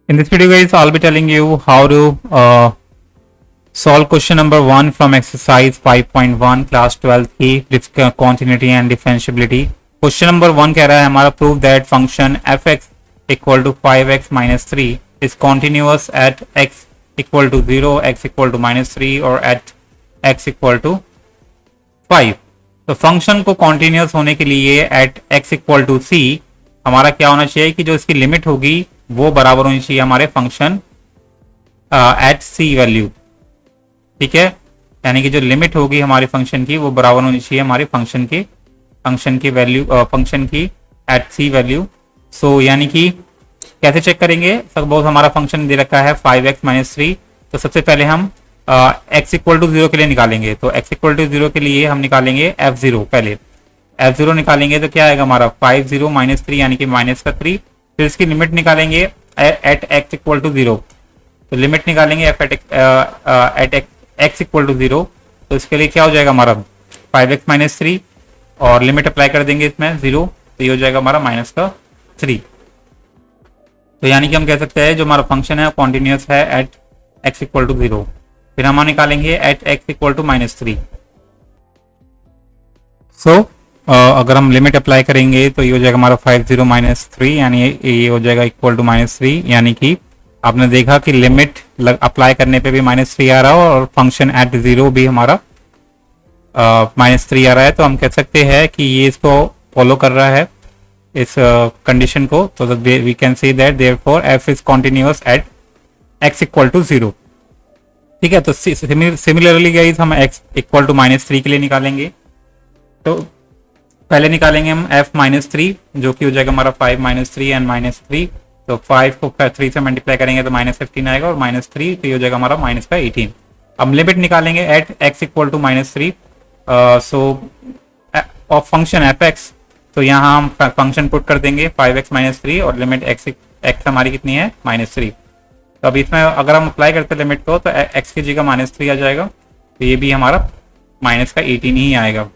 In this video guys, I'll be telling you how to solve question number 1 from exercise 5.1 class 12 की continuity and differentiability. Question number 1 कह रहा है हमारा prove that function fx equal to 5x minus 3 is continuous at x equal to 0, x equal to minus 3 or at x equal to 5. तो function को continuous होने के लिए at x equal to c हमारा क्या होना चाहिए कि जो इसकी लिमिट होगी वो बराबर होनी चाहिए हमारे फंक्शन एट c वैल्यू. ठीक है, यानी कि जो लिमिट होगी हमारे फंक्शन की वो बराबर होनी चाहिए हमारे फंक्शन की वैल्यू फंक्शन की एट c वैल्यू. सो यानी कि कैसे चेक करेंगे. सपोज हमारा फंक्शन दे रखा है 5x माइनस 3. तो सबसे पहले हम x इक्वल टू 0 के लिए निकालेंगे. तो x इक्वल टू 0 के लिए हम निकालेंगे f0. पहले f0 निकालेंगे तो क्या आएगा हमारा 50 माइनस 3 यानी कि माइनस का 3. फिर इसकी लिमिट निकालेंगे एट x इक्वल टू 0. तो लिमिट निकालेंगे एट x इक्वल टू 0. तो इसके लिए क्या हो जाएगा हमारा 5x माइनस 3 और लिमिट अप्लाई कर देंगे इसमें 0. तो ये हो जाएगा हमारा माइनस का 3. तो यानी कि हम कह सकते हैं जो हमारा फंक्शन है कॉन्टिन्यूस है एट x इक्वल टू 0. फिर हम निकालेंगे at x equal to minus 3. So अगर हम लिमिट अप्लाई करेंगे तो ये हो जाएगा हमारा 50 माइनस 3 यानी ये हो जाएगा इक्वल टू माइनस 3. यानी कि आपने देखा कि लिमिट अप्लाई करने पे भी माइनस 3 आ रहा है और फंक्शन एट 0 भी हमारा माइनस 3 आ रहा है. तो हम कह सकते हैं कि ये इसको फॉलो कर रहा है इस कंडीशन को. तो we can say that therefore f is continuous at x equal to 0. ठीक है, तो सिमिलरली गाइस हम x इक्वल टू माइनस 3 के लिए निकालेंगे. तो पहले निकालेंगे हम f माइनस 3 जो कि हो जाएगा हमारा 5 माइनस 3 एंड माइनस 3. तो 5 को 3 से मल्टीप्लाई करेंगे तो माइनस 15 आएगा और माइनस 3 तो ये हो जाएगा हमारा माइनस का 18. अब लिमिट निकालेंगे at x equal to minus 3. So of function fx. तो यहाँ हम फंक्शन पुट कर देंगे 5x माइनस 3 और लिमिट x हमारी कितनी है माइनस 3. तो अब इसमें अगर हम अप्लाई करते हैं लिमिट को तो x की जगह माइनस 3 आ जाएगा. तो ये भी हमारा माइनस का 18 ही आएगा.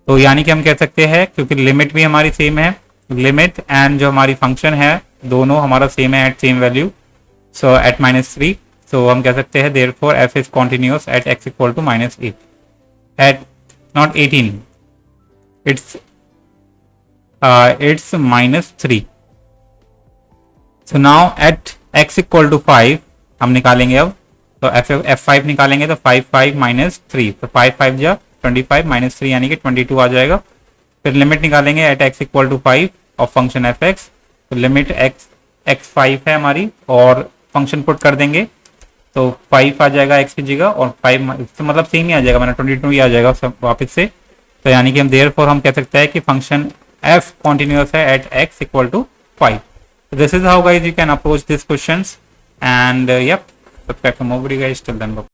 तो यानी कि हम कह सकते हैं क्योंकि लिमिट भी हमारी सेम है, लिमिट एंड जो हमारी फंक्शन है दोनों हमारा सेम है at same value. So at minus 3. So हम कह सकते हैं therefore f is continuous at x equal to minus 8 at not 18 it's minus 3. So now at x equal to 5 हम निकालेंगे. अब तो f5 निकालेंगे तो 5 माइनस 3. तो 5 जा 25 माइनस 3 यानी कि 22 आ जाएगा. फिर लिमिट निकालेंगे at x equal to 5 of function fx. तो लिमिट x5 है हमारी और फंक्शन पुट कर देंगे तो 5 आ जाएगा x की जगह और 5 मतलब सेम ही आ जाएगा मैंने 22 ही आ जाएगा वापस से. तो यानी कि हम देयरफॉर हम कह सकते हैं कि फंक्शन f continuous है at x equal to 5. So this is how guys you can approach these questions and yep, subscribe for more video guys. Till then, bye.